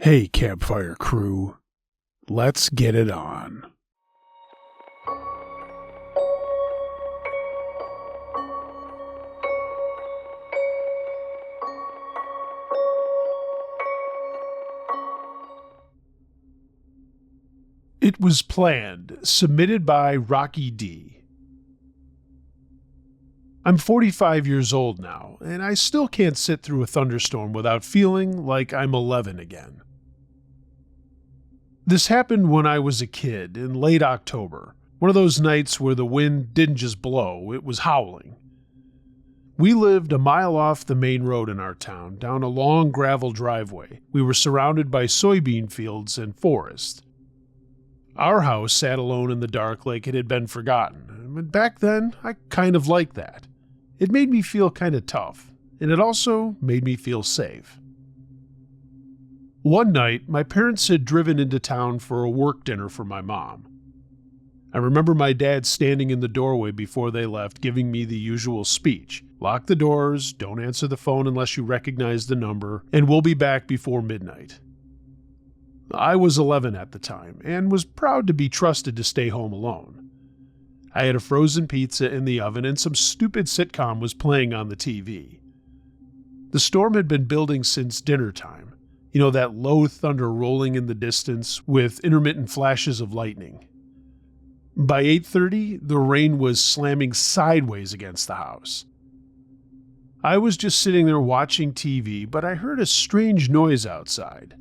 Hey, campfire crew, let's get it on. It was planned, submitted by Rocky D. I'm 45 years old now, and I still can't sit through a thunderstorm without feeling like I'm 11 again. This happened when I was a kid in late October, one of those nights where the wind didn't just blow, it was howling. We lived a mile off the main road in our town, down a long gravel driveway. We were surrounded by soybean fields and forest. Our house sat alone in the dark like it had been forgotten, but back then I kind of liked that. It made me feel kind of tough, and it also made me feel safe. One night, my parents had driven into town for a work dinner for my mom. I remember my dad standing in the doorway before they left, giving me the usual speech. Lock the doors, don't answer the phone unless you recognize the number, and we'll be back before midnight. I was 11 at the time, and was proud to be trusted to stay home alone. I had a frozen pizza in the oven, and some stupid sitcom was playing on the TV. The storm had been building since dinner time. You know, that low thunder rolling in the distance with intermittent flashes of lightning. By 8:30, the rain was slamming sideways against the house. I was just sitting there watching TV, but I heard a strange noise outside.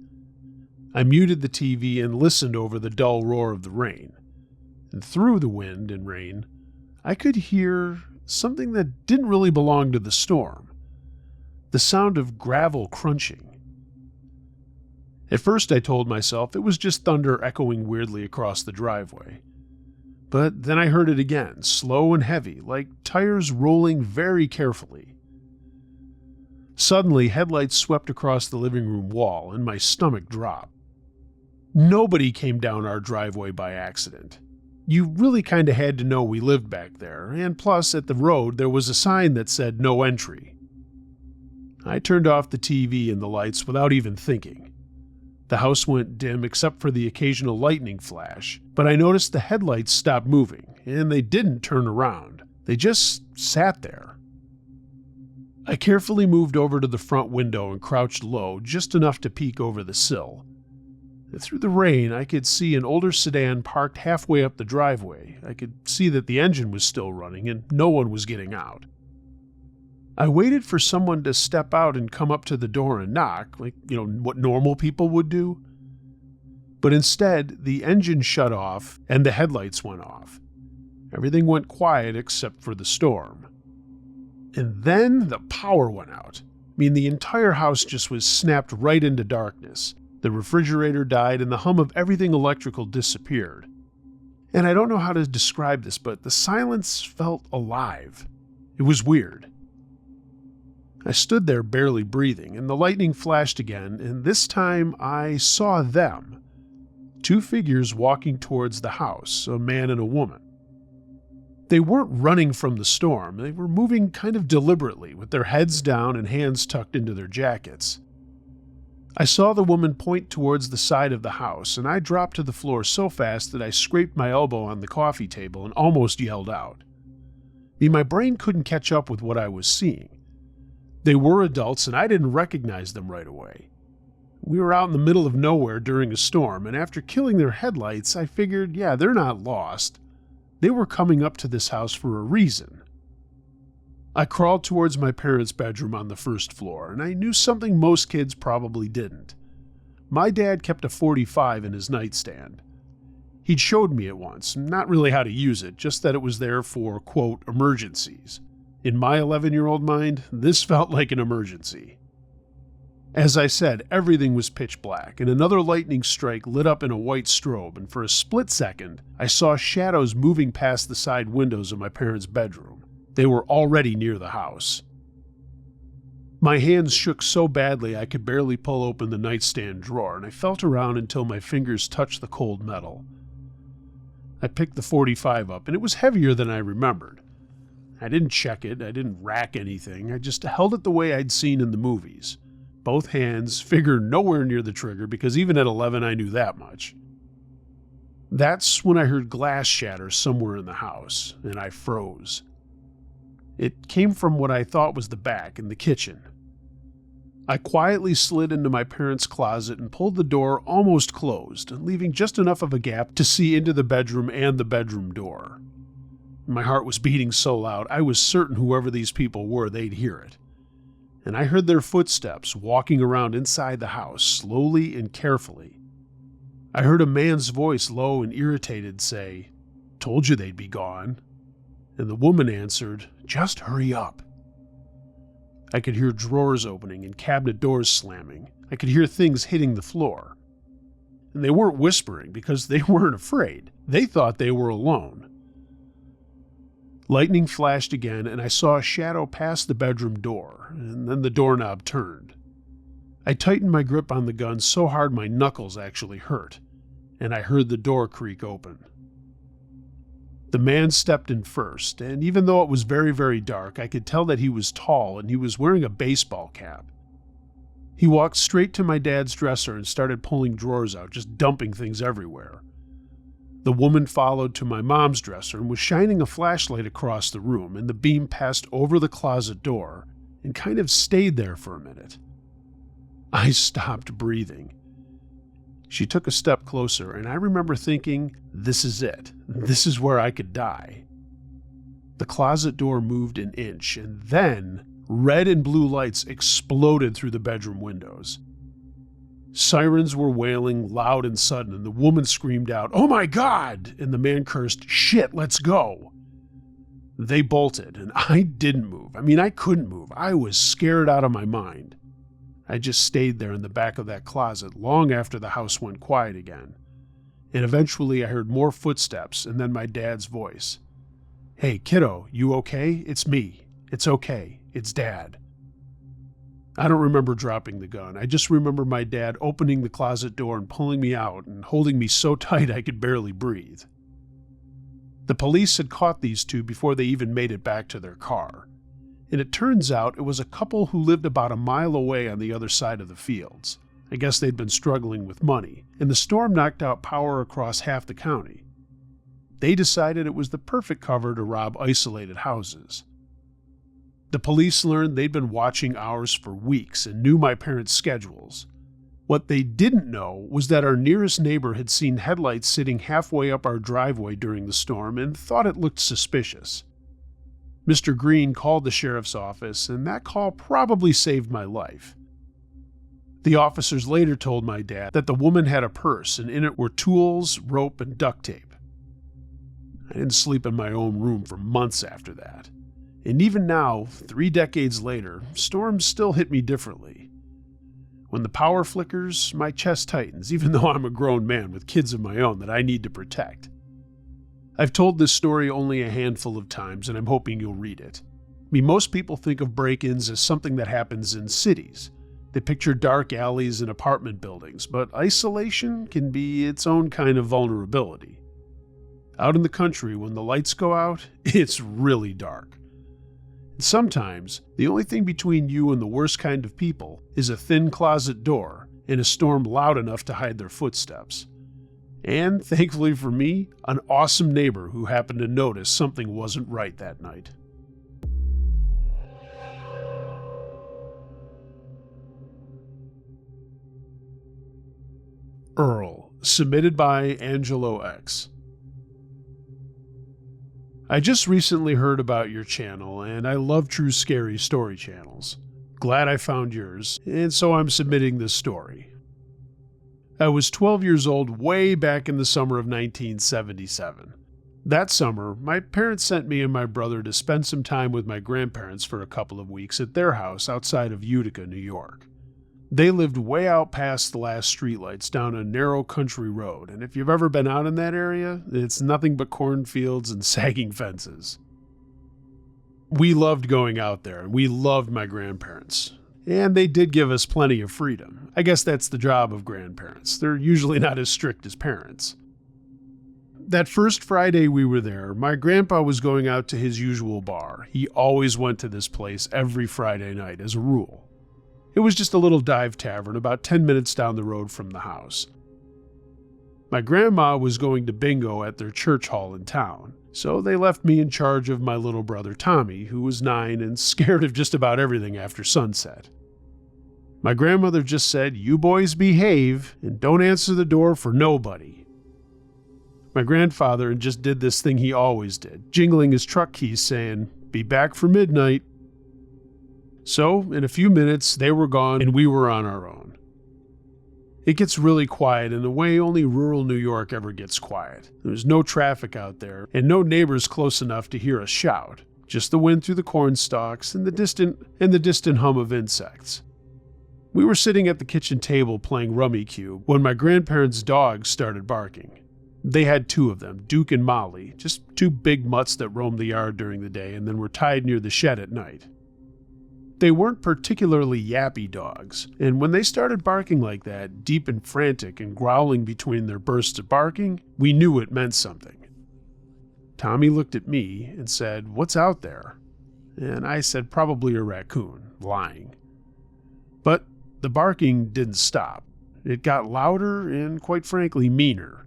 I muted the TV and listened over the dull roar of the rain. And through the wind and rain, I could hear something that didn't really belong to the storm. The sound of gravel crunching. At first I told myself it was just thunder echoing weirdly across the driveway. But then I heard it again, slow and heavy, like tires rolling very carefully. Suddenly, headlights swept across the living room wall, and my stomach dropped. Nobody came down our driveway by accident. You really kind of had to know we lived back there, and plus, at the road, there was a sign that said no entry. I turned off the TV and the lights without even thinking. The house went dim except for the occasional lightning flash, but I noticed the headlights stopped moving, and they didn't turn around. They just sat there. I carefully moved over to the front window and crouched low, just enough to peek over the sill. Through the rain, I could see an older sedan parked halfway up the driveway. I could see that the engine was still running and no one was getting out. I waited for someone to step out and come up to the door and knock, like, what normal people would do. But instead, the engine shut off and the headlights went off. Everything went quiet except for the storm. And then the power went out. The entire house just was snapped right into darkness. The refrigerator died and the hum of everything electrical disappeared. And I don't know how to describe this, but the silence felt alive. It was weird. I stood there barely breathing, and the lightning flashed again, and this time I saw them. Two figures walking towards the house, a man and a woman. They weren't running from the storm, they were moving kind of deliberately, with their heads down and hands tucked into their jackets. I saw the woman point towards the side of the house, and I dropped to the floor so fast that I scraped my elbow on the coffee table and almost yelled out. My brain couldn't catch up with what I was seeing. They were adults, and I didn't recognize them right away. We were out in the middle of nowhere during a storm, and after killing their headlights, I figured, they're not lost. They were coming up to this house for a reason. I crawled towards my parents' bedroom on the first floor, and I knew something most kids probably didn't. My dad kept a .45 in his nightstand. He'd showed me it once, not really how to use it, just that it was there for, quote, emergencies. In my 11-year-old mind, this felt like an emergency. As I said, everything was pitch black, and another lightning strike lit up in a white strobe, and for a split second, I saw shadows moving past the side windows of my parents' bedroom. They were already near the house. My hands shook so badly I could barely pull open the nightstand drawer, and I felt around until my fingers touched the cold metal. I picked the .45 up, and it was heavier than I remembered. I didn't check it, I didn't rack anything, I just held it the way I'd seen in the movies. both hands, finger nowhere near the trigger because even at 11 I knew that much. That's when I heard glass shatter somewhere in the house, and I froze. It came from what I thought was the back in the kitchen. I quietly slid into my parents' closet and pulled the door almost closed, leaving just enough of a gap to see into the bedroom and the bedroom door. My heart was beating so loud, I was certain whoever these people were, they'd hear it. And I heard their footsteps walking around inside the house, slowly and carefully. I heard a man's voice, low and irritated, say, "Told you they'd be gone." And the woman answered, "Just hurry up." I could hear drawers opening and cabinet doors slamming. I could hear things hitting the floor. And they weren't whispering because they weren't afraid. They thought they were alone. Lightning flashed again, and I saw a shadow pass the bedroom door, and then the doorknob turned. I tightened my grip on the gun so hard my knuckles actually hurt, and I heard the door creak open. The man stepped in first, and even though it was very, very dark, I could tell that he was tall and he was wearing a baseball cap. He walked straight to my dad's dresser and started pulling drawers out, just dumping things everywhere. The woman followed to my mom's dresser and was shining a flashlight across the room, and the beam passed over the closet door and kind of stayed there for a minute. I stopped breathing. She took a step closer, and I remember thinking, this is it. This is where I could die. The closet door moved an inch, and then red and blue lights exploded through the bedroom windows. Sirens were wailing loud and sudden, and the woman screamed out, "Oh my God!" and the man cursed, "Shit, let's go." They bolted, and I didn't move. I couldn't move. I was scared out of my mind. I just stayed there in the back of that closet long after the house went quiet again. And eventually I heard more footsteps and then my dad's voice. "Hey, kiddo, you okay? It's me. It's okay. It's Dad." I don't remember dropping the gun. I just remember my dad opening the closet door and pulling me out and holding me so tight I could barely breathe. The police had caught these two before they even made it back to their car. And it turns out it was a couple who lived about a mile away on the other side of the fields. I guess they'd been struggling with money, and the storm knocked out power across half the county. They decided it was the perfect cover to rob isolated houses. The police learned they'd been watching ours for weeks and knew my parents' schedules. What they didn't know was that our nearest neighbor had seen headlights sitting halfway up our driveway during the storm and thought it looked suspicious. Mr. Green called the sheriff's office, and that call probably saved my life. The officers later told my dad that the woman had a purse, and in it were tools, rope, and duct tape. I didn't sleep in my own room for months after that. And even now, 3 decades later, storms still hit me differently. When the power flickers, my chest tightens, even though I'm a grown man with kids of my own that I need to protect. I've told this story only a handful of times, and I'm hoping you'll read it. Most people think of break-ins as something that happens in cities. They picture dark alleys and apartment buildings, but isolation can be its own kind of vulnerability. Out in the country, when the lights go out, it's really dark. And sometimes, the only thing between you and the worst kind of people is a thin closet door and a storm loud enough to hide their footsteps. And, thankfully for me, an awesome neighbor who happened to notice something wasn't right that night. Earl, submitted by Angelo X. I just recently heard about your channel, and I love true scary story channels. Glad I found yours, and so I'm submitting this story. I was 12 years old way back in the summer of 1977. That summer, my parents sent me and my brother to spend some time with my grandparents for a couple of weeks at their house outside of Utica, New York. They lived way out past the last streetlights down a narrow country road, and if you've ever been out in that area, it's nothing but cornfields and sagging fences. We loved going out there, and we loved my grandparents. And they did give us plenty of freedom. I guess that's the job of grandparents. They're usually not as strict as parents. That first Friday we were there, my grandpa was going out to his usual bar. He always went to this place every Friday night as a rule. It was just a little dive tavern about 10 minutes down the road from the house. My grandma was going to bingo at their church hall in town, so they left me in charge of my little brother Tommy, who was 9 and scared of just about everything after sunset. My grandmother just said, "You boys behave and don't answer the door for nobody." My grandfather just did this thing he always did, jingling his truck keys saying, "Be back for midnight." So, in a few minutes, they were gone and we were on our own. It gets really quiet in a way only rural New York ever gets quiet. There's no traffic out there and no neighbors close enough to hear us shout, just the wind through the corn stalks and the distant hum of insects. We were sitting at the kitchen table playing Rummy Cube when my grandparents' dogs started barking. They had 2 of them, Duke and Molly, just 2 big mutts that roamed the yard during the day and then were tied near the shed at night. They weren't particularly yappy dogs, and when they started barking like that, deep and frantic and growling between their bursts of barking, we knew it meant something. Tommy looked at me and said, "What's out there?" And I said, "Probably a raccoon," lying. But the barking didn't stop. It got louder and, quite frankly, meaner.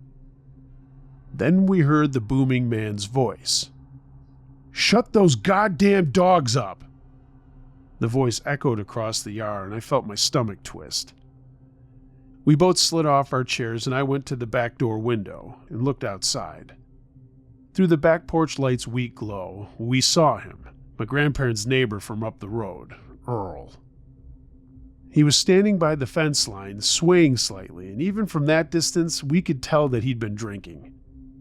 Then we heard the booming man's voice. "Shut those goddamn dogs up!" The voice echoed across the yard, and I felt my stomach twist. We both slid off our chairs, and I went to the back door window and looked outside. Through the back porch light's weak glow, we saw him, my grandparents' neighbor from up the road, Earl. He was standing by the fence line, swaying slightly, and even from that distance, we could tell that he'd been drinking.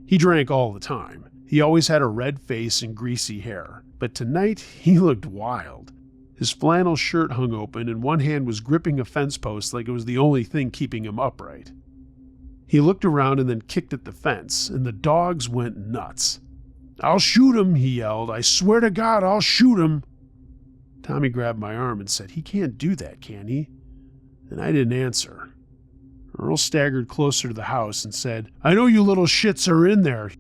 He drank all the time. He always had a red face and greasy hair, but tonight he looked wild. His flannel shirt hung open and one hand was gripping a fence post like it was the only thing keeping him upright. He looked around and then kicked at the fence, and the dogs went nuts. "I'll shoot him," he yelled. "I swear to God, I'll shoot him." Tommy grabbed my arm and said, "He can't do that, can he?" And I didn't answer. Earl staggered closer to the house and said, "I know you little shits are in there.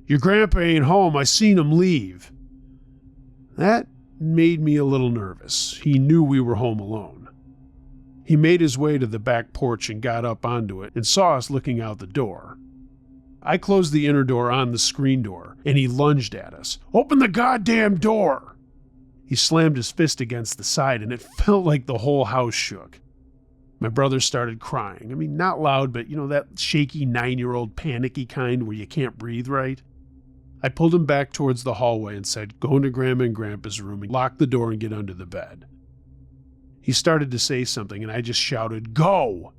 Your grandpa ain't home. I seen him leave." That made me a little nervous. He knew we were home alone. He made his way to the back porch and got up onto it and saw us looking out the door. I closed the inner door on the screen door, and he lunged at us. "Open the goddamn door!" He slammed his fist against the side, and it felt like the whole house shook. My brother started crying. I mean, not loud, but that shaky 9-year-old panicky kind where you can't breathe right. I pulled him back towards the hallway and said, "Go into Grandma and Grandpa's room and lock the door and get under the bed." He started to say something, and I just shouted, "Go!"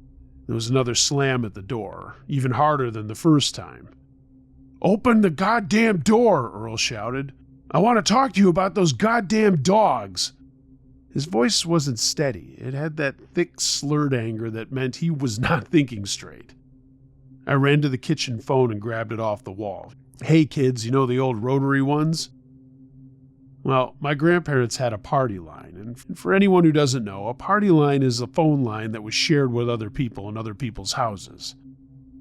There was another slam at the door, even harder than the first time. "Open the goddamn door," Earl shouted. "I want to talk to you about those goddamn dogs." His voice wasn't steady. It had that thick, slurred anger that meant he was not thinking straight. I ran to the kitchen phone and grabbed it off the wall. "Hey kids, the old rotary ones?" Well, my grandparents had a party line, and for anyone who doesn't know, a party line is a phone line that was shared with other people in other people's houses.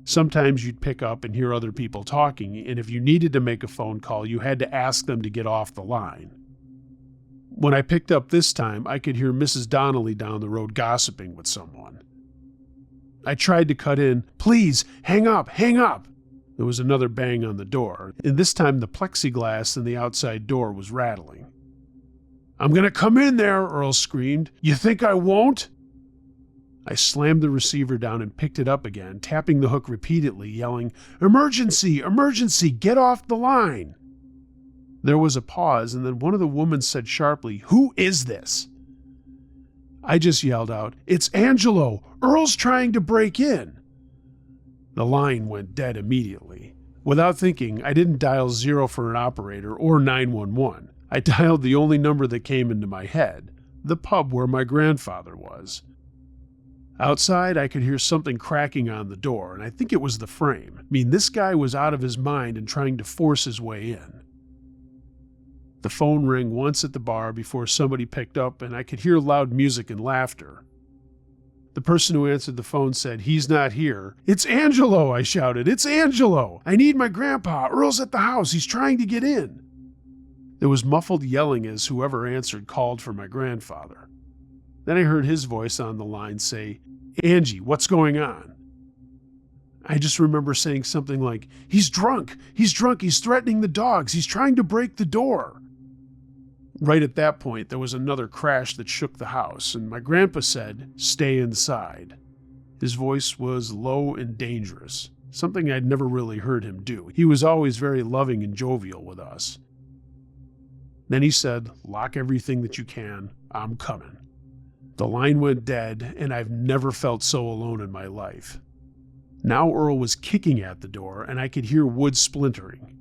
Sometimes you'd pick up and hear other people talking, and if you needed to make a phone call, you had to ask them to get off the line. When I picked up this time, I could hear Mrs. Donnelly down the road gossiping with someone. I tried to cut in, "Please, hang up, hang up!" There was another bang on the door, and this time the plexiglass in the outside door was rattling. "I'm going to come in there," Earl screamed. "You think I won't?" I slammed the receiver down and picked it up again, tapping the hook repeatedly, yelling, "Emergency! Emergency! Get off the line!" There was a pause, and then one of the women said sharply, "Who is this?" I just yelled out, "It's Angelo! Earl's trying to break in!" The line went dead immediately. Without thinking, I didn't dial 0 for an operator or 911. I dialed the only number that came into my head, the pub where my grandfather was. Outside, I could hear something cracking on the door, and I think it was the frame. I mean, this guy was out of his mind and trying to force his way in. The phone rang once at the bar before somebody picked up, and I could hear loud music and laughter. The person who answered the phone said, "He's not here." "It's Angelo," I shouted. "It's Angelo! I need my grandpa. Earl's at the house. He's trying to get in." There was muffled yelling as whoever answered called for my grandfather. Then I heard his voice on the line say, "Angie, what's going on?" I just remember saying something like, he's drunk, he's threatening the dogs, he's trying to break the door." Right at that point, there was another crash that shook the house, and my grandpa said, "Stay inside." His voice was low and dangerous, something I'd never really heard him do. He was always very loving and jovial with us. Then he said, "Lock everything that you can, I'm coming." The line went dead, and I've never felt so alone in my life. Now Earl was kicking at the door, and I could hear wood splintering.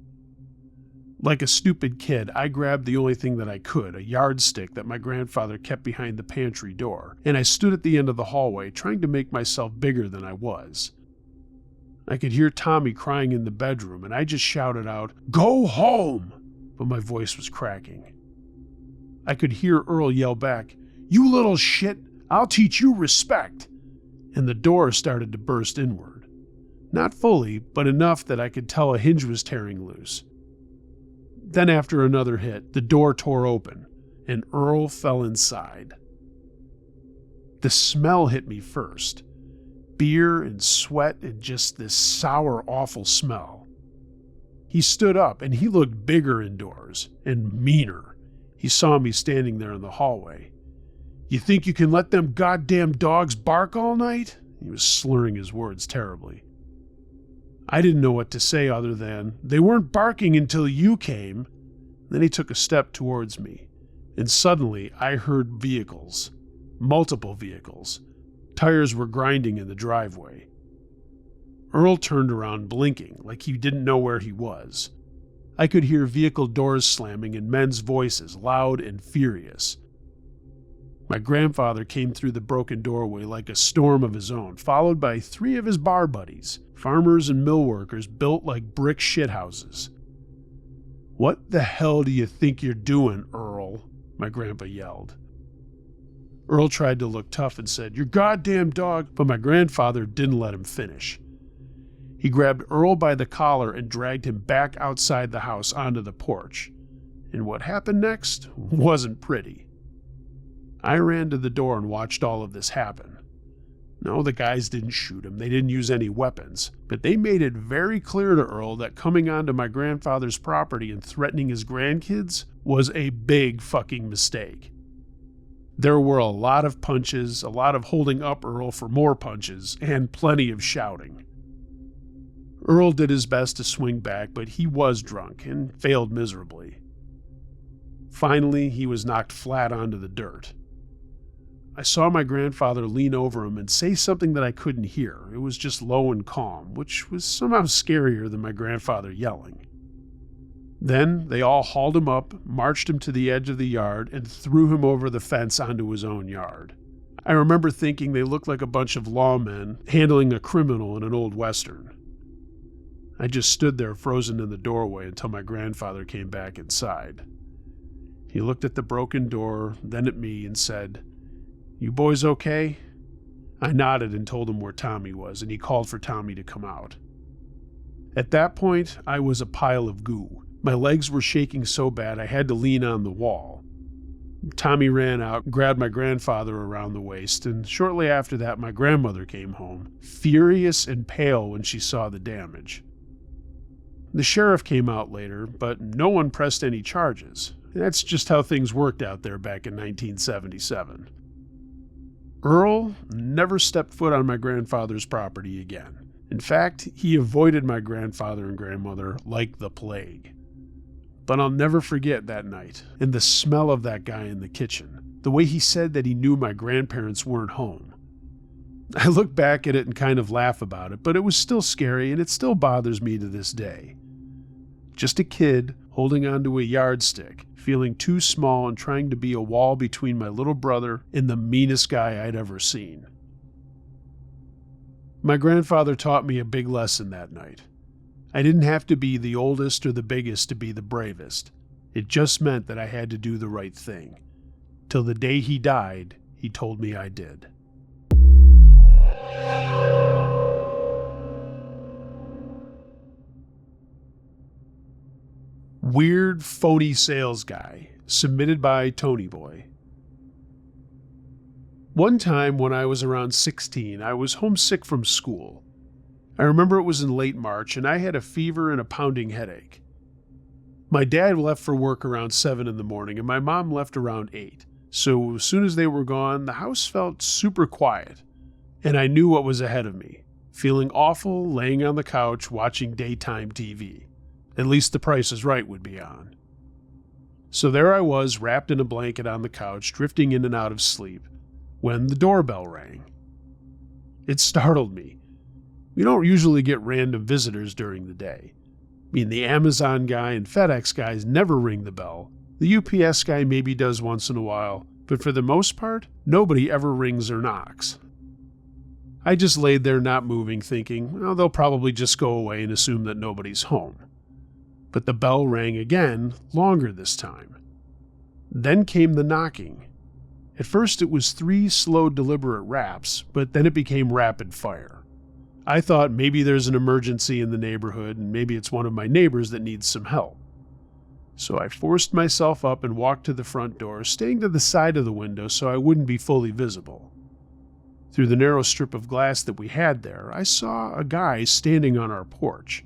Like a stupid kid, I grabbed the only thing that I could, a yardstick that my grandfather kept behind the pantry door, and I stood at the end of the hallway, trying to make myself bigger than I was. I could hear Tommy crying in the bedroom, and I just shouted out, "Go home!" but my voice was cracking. I could hear Earl yell back, "You little shit, I'll teach you respect!" And the door started to burst inward. Not fully, but enough that I could tell a hinge was tearing loose. Then after another hit, the door tore open, and Earl fell inside. The smell hit me first. Beer and sweat and just this sour, awful smell. He stood up, and he looked bigger indoors, and meaner. He saw me standing there in the hallway. "You think you can let them goddamn dogs bark all night?" He was slurring his words terribly. I didn't know what to say other than, "They weren't barking until you came." Then he took a step towards me, and suddenly I heard vehicles. Multiple vehicles. Tires were grinding in the driveway. Earl turned around blinking, like he didn't know where he was. I could hear vehicle doors slamming and men's voices, loud and furious. My grandfather came through the broken doorway like a storm of his own, followed by 3 of his bar buddies, farmers and mill workers built like brick shithouses. "What the hell do you think you're doing, Earl?" my grandpa yelled. Earl tried to look tough and said, "Your goddamn dog," but my grandfather didn't let him finish. He grabbed Earl by the collar and dragged him back outside the house onto the porch. And what happened next wasn't pretty. I ran to the door and watched all of this happen. No, the guys didn't shoot him. They didn't use any weapons. But they made it very clear to Earl that coming onto my grandfather's property and threatening his grandkids was a big fucking mistake. There were a lot of punches, a lot of holding up Earl for more punches, and plenty of shouting. Earl did his best to swing back, but he was drunk and failed miserably. Finally, he was knocked flat onto the dirt. I saw my grandfather lean over him and say something that I couldn't hear. It was just low and calm, which was somehow scarier than my grandfather yelling. Then they all hauled him up, marched him to the edge of the yard, and threw him over the fence onto his own yard. I remember thinking they looked like a bunch of lawmen handling a criminal in an old western. I just stood there frozen in the doorway until my grandfather came back inside. He looked at the broken door, then at me, and said, "You boys okay?" I nodded and told him where Tommy was, and he called for Tommy to come out. At that point, I was a pile of goo. My legs were shaking so bad I had to lean on the wall. Tommy ran out, grabbed my grandfather around the waist, and shortly after that my grandmother came home, furious and pale when she saw the damage. The sheriff came out later, but no one pressed any charges. That's just how things worked out there back in 1977. Earl never stepped foot on my grandfather's property again. In fact, he avoided my grandfather and grandmother like the plague. But I'll never forget that night, and the smell of that guy in the kitchen, the way he said that he knew my grandparents weren't home. I look back at it and kind of laugh about it, but it was still scary, and it still bothers me to this day. Just a kid holding onto a yardstick, feeling too small and trying to be a wall between my little brother and the meanest guy I'd ever seen. My grandfather taught me a big lesson that night. I didn't have to be the oldest or the biggest to be the bravest. It just meant that I had to do the right thing. Till the day he died, he told me I did. Weird, phony sales guy, submitted by Tony Boy. One time when I was around 16, I was homesick from school. I remember it was in late March and I had a fever and a pounding headache. My dad left for work around 7 in the morning and my mom left around 8. So as soon as they were gone, the house felt super quiet. And I knew what was ahead of me, feeling awful laying on the couch watching daytime TV. At least The Price is Right would be on. So there I was, wrapped in a blanket on the couch, drifting in and out of sleep, when the doorbell rang. It startled me. We don't usually get random visitors during the day. I mean, the Amazon guy and FedEx guys never ring the bell. The UPS guy maybe does once in a while, but for the most part, nobody ever rings or knocks. I just laid there not moving, thinking, well, they'll probably just go away and assume that nobody's home. But the bell rang again, longer this time. Then came the knocking. At first it was 3 slow, deliberate raps, but then it became rapid fire. I thought maybe there's an emergency in the neighborhood and maybe it's one of my neighbors that needs some help. So I forced myself up and walked to the front door, staying to the side of the window so I wouldn't be fully visible. Through the narrow strip of glass that we had there, I saw a guy standing on our porch.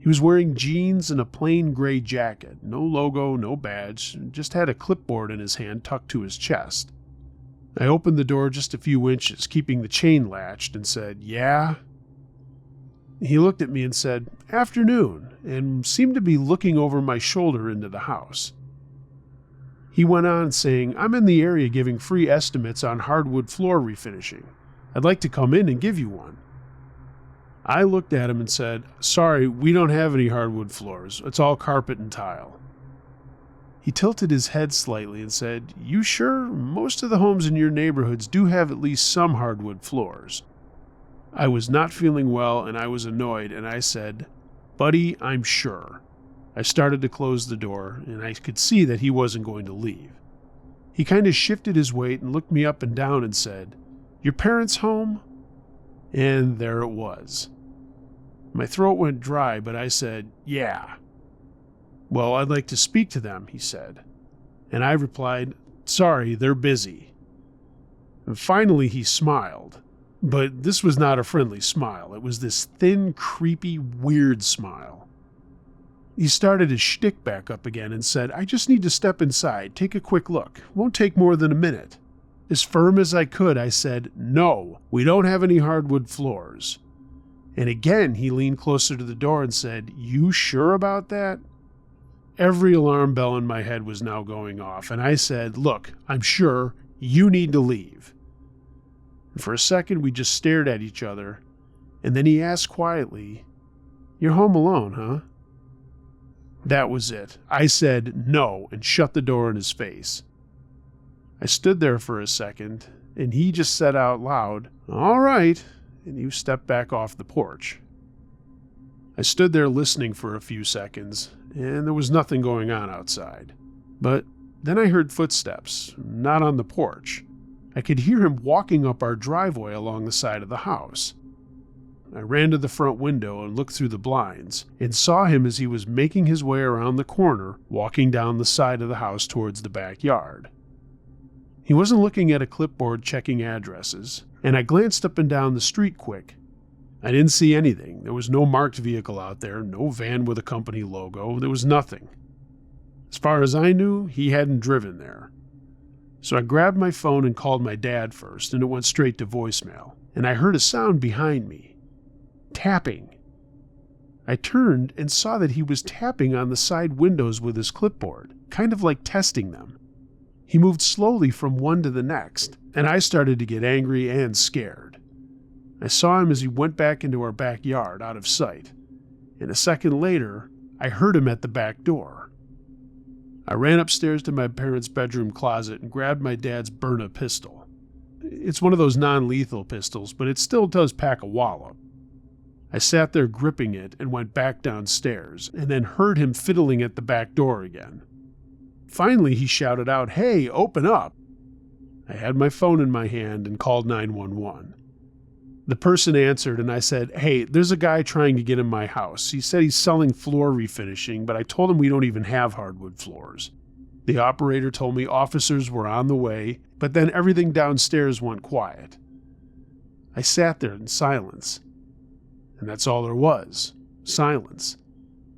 He was wearing jeans and a plain gray jacket, no logo, no badge, just had a clipboard in his hand tucked to his chest. I opened the door just a few inches, keeping the chain latched, and said, "Yeah?" He looked at me and said, "Afternoon," and seemed to be looking over my shoulder into the house. He went on saying, "I'm in the area giving free estimates on hardwood floor refinishing. I'd like to come in and give you one." I looked at him and said, "Sorry, we don't have any hardwood floors. It's all carpet and tile." He tilted his head slightly and said, "You sure? Most of the homes in your neighborhoods do have at least some hardwood floors." I was not feeling well and I was annoyed, and I said, "Buddy, I'm sure." I started to close the door, and I could see that he wasn't going to leave. He kind of shifted his weight and looked me up and down and said, "Your parents home?" And there it was. My throat went dry, but I said, "Yeah." "Well, I'd like to speak to them," he said. And I replied, "Sorry, they're busy." And finally he smiled. But this was not a friendly smile. It was this thin, creepy, weird smile. He started his shtick back up again and said, "I just need to step inside, take a quick look. Won't take more than a minute." As firm as I could, I said, "No, we don't have any hardwood floors." And again, he leaned closer to the door and said, "You sure about that?" Every alarm bell in my head was now going off, and I said, "Look, I'm sure. You need to leave." And for a second, we just stared at each other, and then he asked quietly, "You're home alone, huh?" That was it. I said no and shut the door in his face. I stood there for a second, and he just said out loud, "All right," and he stepped back off the porch. I stood there listening for a few seconds, and there was nothing going on outside. But then I heard footsteps, not on the porch. I could hear him walking up our driveway along the side of the house. I ran to the front window and looked through the blinds, and saw him as he was making his way around the corner, walking down the side of the house towards the backyard. He wasn't looking at a clipboard checking addresses, and I glanced up and down the street quick. I didn't see anything. There was no marked vehicle out there, no van with a company logo. There was nothing. As far as I knew, he hadn't driven there. So I grabbed my phone and called my dad first, and it went straight to voicemail. And I heard a sound behind me. Tapping. I turned and saw that he was tapping on the side windows with his clipboard, kind of like testing them. He moved slowly from one to the next, and I started to get angry and scared. I saw him as he went back into our backyard, out of sight, and a second later, I heard him at the back door. I ran upstairs to my parents' bedroom closet and grabbed my dad's Byrna pistol. It's one of those non-lethal pistols, but it still does pack a wallop. I sat there gripping it and went back downstairs, and then heard him fiddling at the back door again. Finally, he shouted out, "Hey, open up!" I had my phone in my hand and called 911. The person answered, and I said, "Hey, there's a guy trying to get in my house. He said he's selling floor refinishing, but I told him we don't even have hardwood floors. The operator told me officers were on the way, but then everything downstairs went quiet. I sat there in silence. And that's all there was, silence.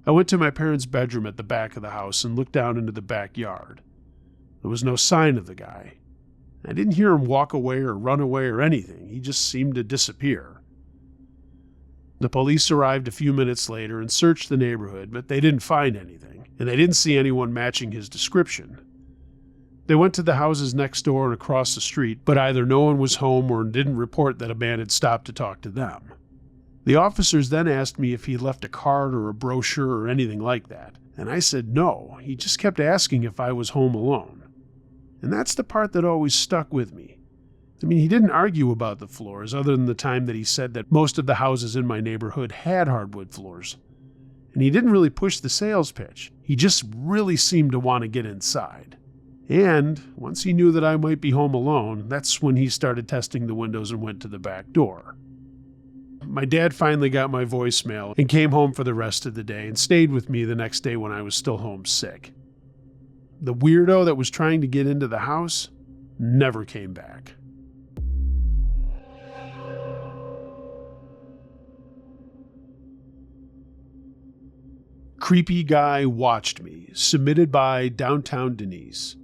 I went to my parents' bedroom at the back of the house and looked down into the backyard. There was no sign of the guy. I didn't hear him walk away or run away or anything. He just seemed to disappear. The police arrived a few minutes later and searched the neighborhood, but they didn't find anything, and they didn't see anyone matching his description. They went to the houses next door and across the street, but either no one was home or didn't report that a man had stopped to talk to them. The officers then asked me if he left a card or a brochure or anything like that, and I said no. He just kept asking if I was home alone. And that's the part that always stuck with me. I mean, he didn't argue about the floors other than the time that he said that most of the houses in my neighborhood had hardwood floors. And he didn't really push the sales pitch. He just really seemed to want to get inside. And once he knew that I might be home alone, that's when he started testing the windows and went to the back door. My dad finally got my voicemail and came home for the rest of the day and stayed with me the next day when I was still home sick. The weirdo that was trying to get into the house never came back. Creepy Guy Watched Me, submitted by Downtown Denise.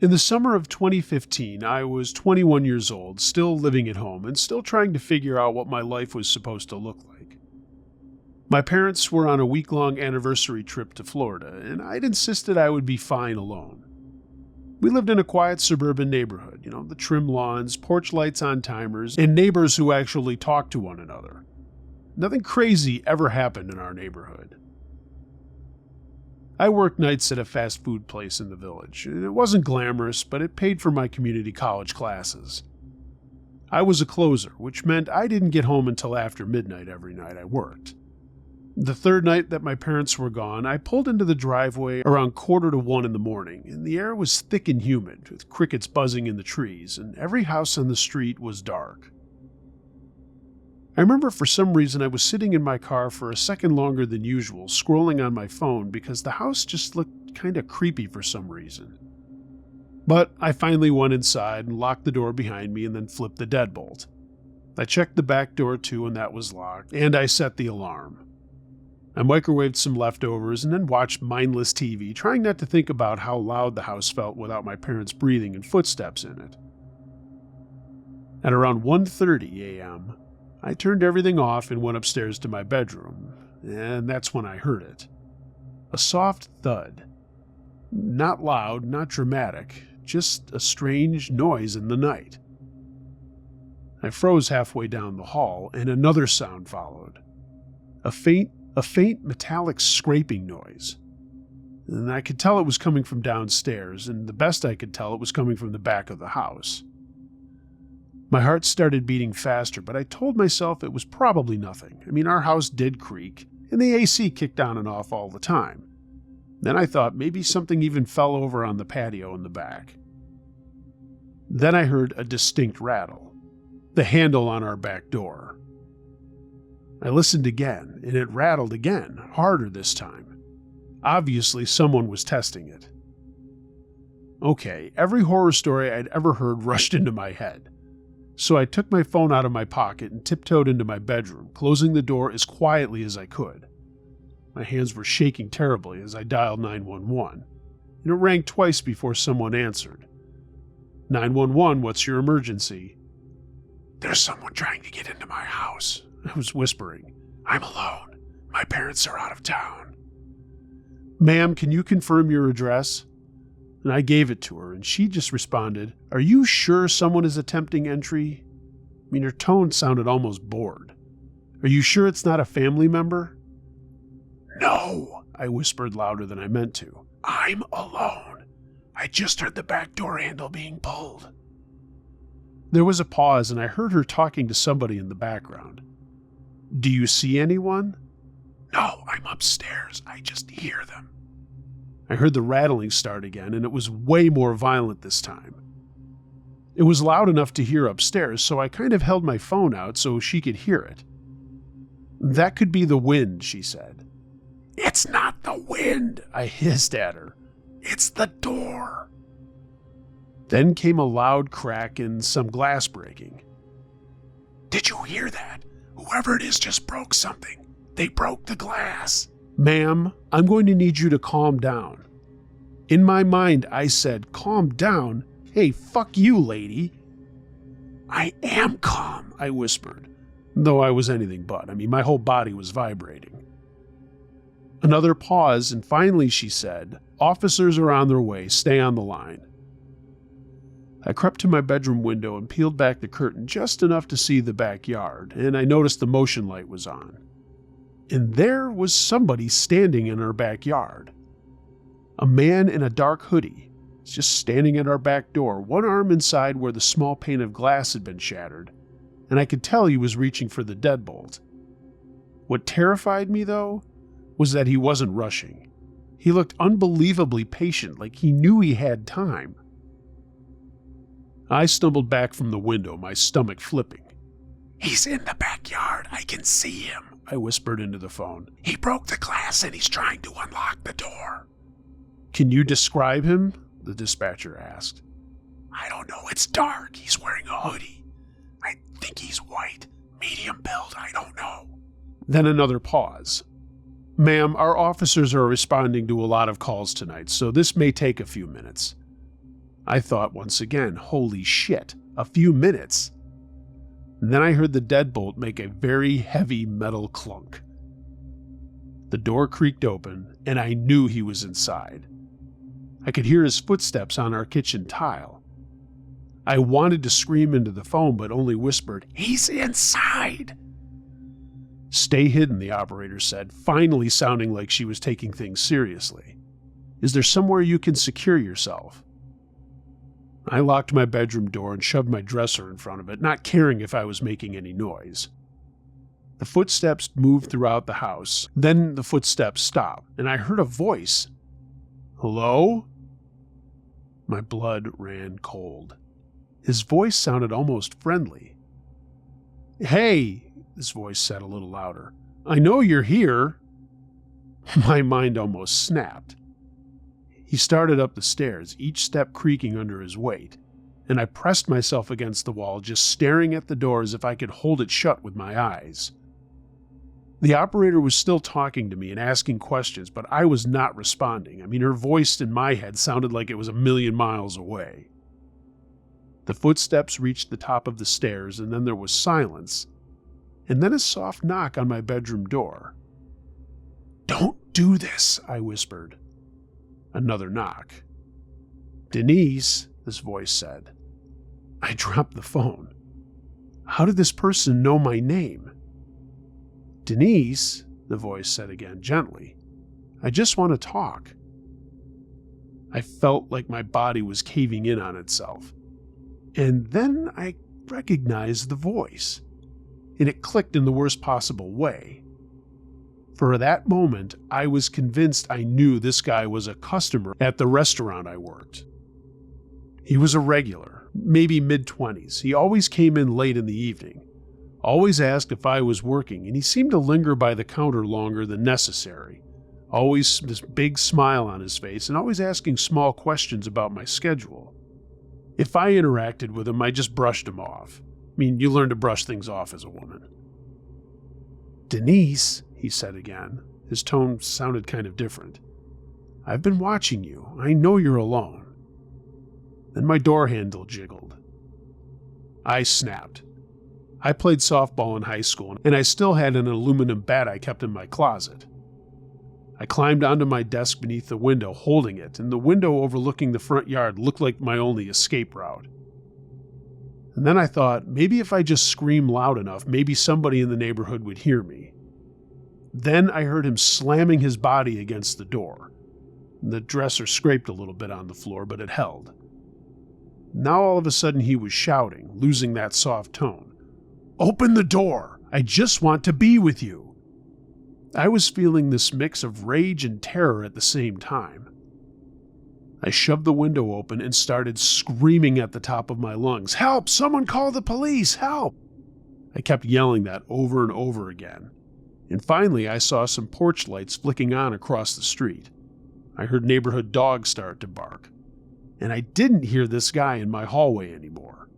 In the summer of 2015, I was 21 years old, still living at home, and still trying to figure out what my life was supposed to look like. My parents were on a week-long anniversary trip to Florida, and I'd insisted I would be fine alone. We lived in a quiet suburban neighborhood, the trim lawns, porch lights on timers, and neighbors who actually talked to one another. Nothing crazy ever happened in our neighborhood. I worked nights at a fast food place in the village, and it wasn't glamorous, but it paid for my community college classes. I was a closer, which meant I didn't get home until after midnight every night I worked. The third night that my parents were gone, I pulled into the driveway around 1:45 in the morning, and the air was thick and humid, with crickets buzzing in the trees, and every house on the street was dark. I remember for some reason I was sitting in my car for a second longer than usual, scrolling on my phone because the house just looked kind of creepy for some reason. But I finally went inside and locked the door behind me and then flipped the deadbolt. I checked the back door too, and that was locked, and I set the alarm. I microwaved some leftovers and then watched mindless TV, trying not to think about how loud the house felt without my parents breathing and footsteps in it. At around 1:30 a.m., I turned everything off and went upstairs to my bedroom, and that's when I heard it. A soft thud. Not loud, not dramatic, just a strange noise in the night. I froze halfway down the hall, and another sound followed. A faint metallic scraping noise. And I could tell it was coming from downstairs, and the best I could tell it was coming from the back of the house. My heart started beating faster, but I told myself it was probably nothing. I mean, our house did creak, and the AC kicked on and off all the time. Then I thought maybe something even fell over on the patio in the back. Then I heard a distinct rattle, the handle on our back door. I listened again, and it rattled again, harder this time. Obviously, someone was testing it. Okay, every horror story I'd ever heard rushed into my head. So I took my phone out of my pocket and tiptoed into my bedroom, closing the door as quietly as I could. My hands were shaking terribly as I dialed 911, and it rang twice before someone answered. 911, what's your emergency? There's someone trying to get into my house, I was whispering. I'm alone. My parents are out of town. Ma'am, can you confirm your address? And I gave it to her, and she just responded, Are you sure someone is attempting entry? I mean, her tone sounded almost bored. Are you sure it's not a family member? No, I whispered louder than I meant to. I'm alone. I just heard the back door handle being pulled. There was a pause, and I heard her talking to somebody in the background. Do you see anyone? No, I'm upstairs. I just hear them. I heard the rattling start again, and it was way more violent this time. It was loud enough to hear upstairs, so I kind of held my phone out so she could hear it. That could be the wind, she said. It's not the wind, I hissed at her. It's the door. Then came a loud crack and some glass breaking. Did you hear that? Whoever it is just broke something. They broke the glass. Ma'am, I'm going to need you to calm down. In my mind, I said, calm down? Hey, fuck you, lady. I am calm, I whispered, though I was anything but. My whole body was vibrating. Another pause, and finally she said, officers are on their way, stay on the line. I crept to my bedroom window and peeled back the curtain just enough to see the backyard, and I noticed the motion light was on. And there was somebody standing in our backyard. A man in a dark hoodie, just standing at our back door, one arm inside where the small pane of glass had been shattered, and I could tell he was reaching for the deadbolt. What terrified me, though, was that he wasn't rushing. He looked unbelievably patient, like he knew he had time. I stumbled back from the window, my stomach flipping. He's in the backyard. I can see him, I whispered into the phone. He broke the glass and he's trying to unlock the door. Can you describe him? The dispatcher asked. I don't know. It's dark. He's wearing a hoodie. I think he's white. Medium build. I don't know. Then another pause. Ma'am, our officers are responding to a lot of calls tonight, so this may take a few minutes. I thought once again, holy shit, a few minutes. And then I heard the deadbolt make a very heavy metal clunk. The door creaked open, and I knew he was inside. I could hear his footsteps on our kitchen tile. I wanted to scream into the phone, but only whispered, he's inside! Stay hidden, the operator said, finally sounding like she was taking things seriously. Is there somewhere you can secure yourself? I locked my bedroom door and shoved my dresser in front of it, not caring if I was making any noise. The footsteps moved throughout the house. Then the footsteps stopped, and I heard a voice. Hello? My blood ran cold. His voice sounded almost friendly. Hey, his voice said a little louder. I know you're here. My mind almost snapped. He started up the stairs, each step creaking under his weight, and I pressed myself against the wall, just staring at the door as if I could hold it shut with my eyes. The operator was still talking to me and asking questions, but I was not responding. Her voice in my head sounded like it was a million miles away. The footsteps reached the top of the stairs, and then there was silence, and then a soft knock on my bedroom door. Don't do this, I whispered. Another knock. Denise, this voice said. I dropped the phone. How did this person know my name? Denise, the voice said again, gently. I just want to talk. I felt like my body was caving in on itself. And then I recognized the voice, and it clicked in the worst possible way. For that moment, I was convinced I knew this guy was a customer at the restaurant I worked. He was a regular, maybe mid-20s. He always came in late in the evening, always asked if I was working, and he seemed to linger by the counter longer than necessary, always this big smile on his face, and always asking small questions about my schedule. If I interacted with him, I just brushed him off. You learn to brush things off as a woman. Denise, he said again. His tone sounded kind of different. I've been watching you. I know you're alone. Then my door handle jiggled. I snapped. I played softball in high school, and I still had an aluminum bat I kept in my closet. I climbed onto my desk beneath the window, holding it, and the window overlooking the front yard looked like my only escape route. And then I thought, maybe if I just screamed loud enough, maybe somebody in the neighborhood would hear me. Then I heard him slamming his body against the door. The dresser scraped a little bit on the floor, but it held. Now all of a sudden he was shouting, losing that soft tone. Open the door! I just want to be with you! I was feeling this mix of rage and terror at the same time. I shoved the window open and started screaming at the top of my lungs, Help! Someone call the police! Help! I kept yelling that over and over again. And finally, I saw some porch lights flicking on across the street. I heard neighborhood dogs start to bark. And I didn't hear this guy in my hallway anymore.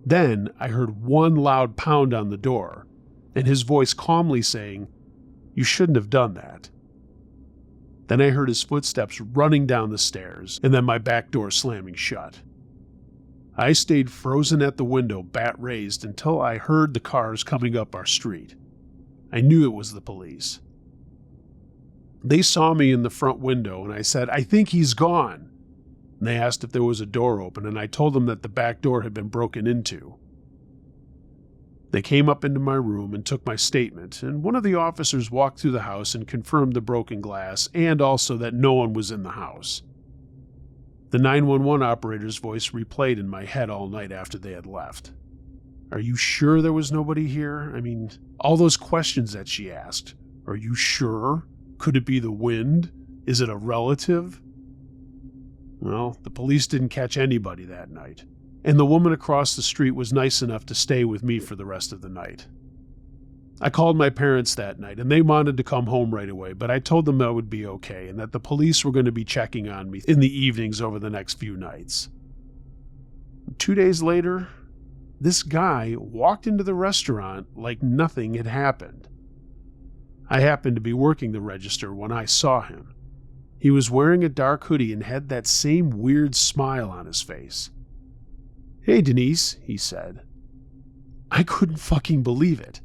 Then I heard one loud pound on the door, and his voice calmly saying, "You shouldn't have done that." Then I heard his footsteps running down the stairs, and then my back door slamming shut. I stayed frozen at the window, bat raised, until I heard the cars coming up our street. I knew it was the police. They saw me in the front window, and I said, "I think he's gone." And they asked if there was a door open, and I told them that the back door had been broken into. They came up into my room and took my statement, and one of the officers walked through the house and confirmed the broken glass and also that no one was in the house. The 911 operator's voice replayed in my head all night after they had left. "Are you sure there was nobody here? I mean, all those questions that she asked. Are you sure? Could it be the wind? Is it a relative?" Well, the police didn't catch anybody that night. And the woman across the street was nice enough to stay with me for the rest of the night. I called my parents that night, and they wanted to come home right away, but I told them I would be okay and that the police were going to be checking on me in the evenings over the next few nights. 2 days later, this guy walked into the restaurant like nothing had happened. I happened to be working the register when I saw him. He was wearing a dark hoodie and had that same weird smile on his face. "Hey, Denise," he said. I couldn't fucking believe it.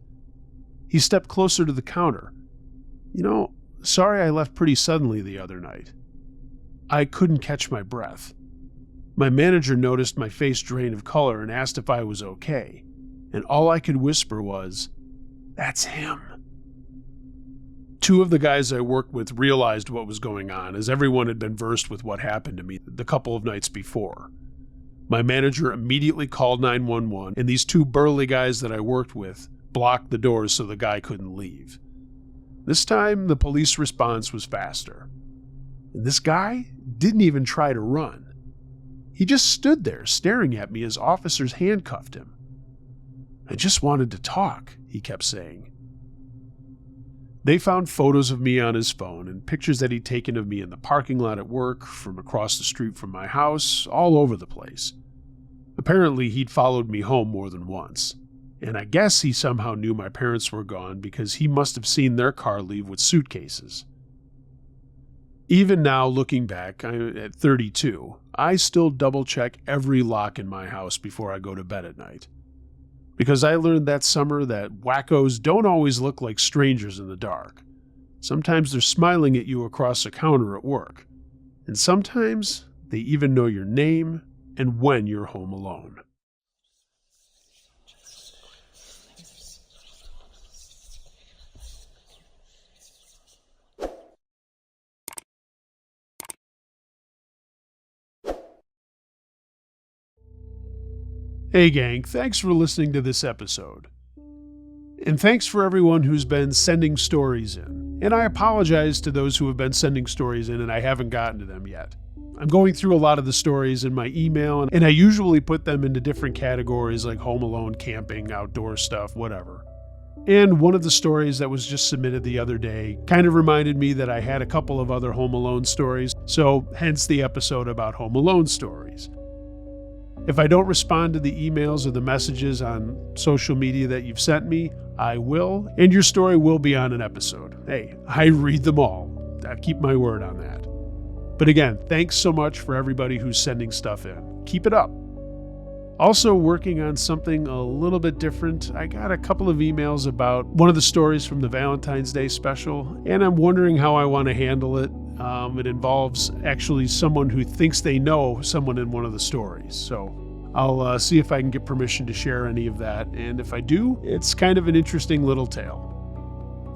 He stepped closer to the counter. Sorry I left pretty suddenly the other night. I couldn't catch my breath. My manager noticed my face drain of color and asked if I was okay, and all I could whisper was, "That's him." 2 of the guys I worked with realized what was going on, as everyone had been versed with what happened to me the couple of nights before. My manager immediately called 911, and these 2 burly guys that I worked with blocked the doors so the guy couldn't leave. This time, the police response was faster. And this guy didn't even try to run. He just stood there staring at me as officers handcuffed him. "I just wanted to talk," he kept saying. They found photos of me on his phone and pictures that he'd taken of me in the parking lot at work, from across the street from my house, all over the place. Apparently, he'd followed me home more than once. And I guess he somehow knew my parents were gone because he must have seen their car leave with suitcases. Even now, looking back, at 32, I still double-check every lock in my house before I go to bed at night. Because I learned that summer that wackos don't always look like strangers in the dark. Sometimes they're smiling at you across a counter at work. And sometimes they even know your name and when you're home alone. Hey gang, thanks for listening to this episode. And thanks for everyone who's been sending stories in. And I apologize to those who have been sending stories in and I haven't gotten to them yet. I'm going through a lot of the stories in my email, and I usually put them into different categories like home alone, camping, outdoor stuff, whatever. And one of the stories that was just submitted the other day kind of reminded me that I had a couple of other Home Alone stories, so hence the episode about Home Alone stories. If I don't respond to the emails or the messages on social media that you've sent me, I will, and your story will be on an episode. Hey, I read them all. I keep my word on that. But again, thanks so much for everybody who's sending stuff in. Keep it up. Also working on something a little bit different. I got a couple of emails about one of the stories from the Valentine's Day special, and I'm wondering how I want to handle it. It involves actually someone who thinks they know someone in one of the stories. So I'll see if I can get permission to share any of that. And if I do, it's kind of an interesting little tale.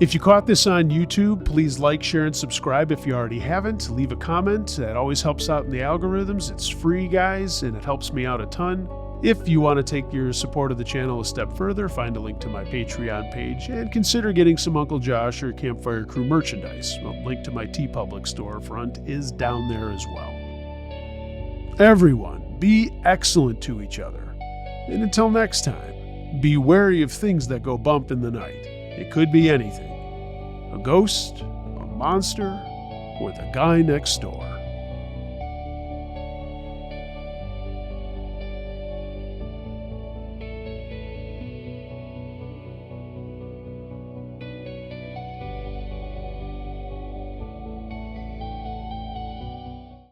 If you caught this on YouTube, please like, share, and subscribe if you already haven't. Leave a comment. That always helps out in the algorithms. It's free, guys, and it helps me out a ton. If you want to take your support of the channel a step further, find a link to my Patreon page and consider getting some Uncle Josh or Campfire Crew merchandise. A link to my TeePublic storefront is down there as well. Everyone, be excellent to each other. And until next time, be wary of things that go bump in the night It could be anything. A ghost, a monster, or the guy next door.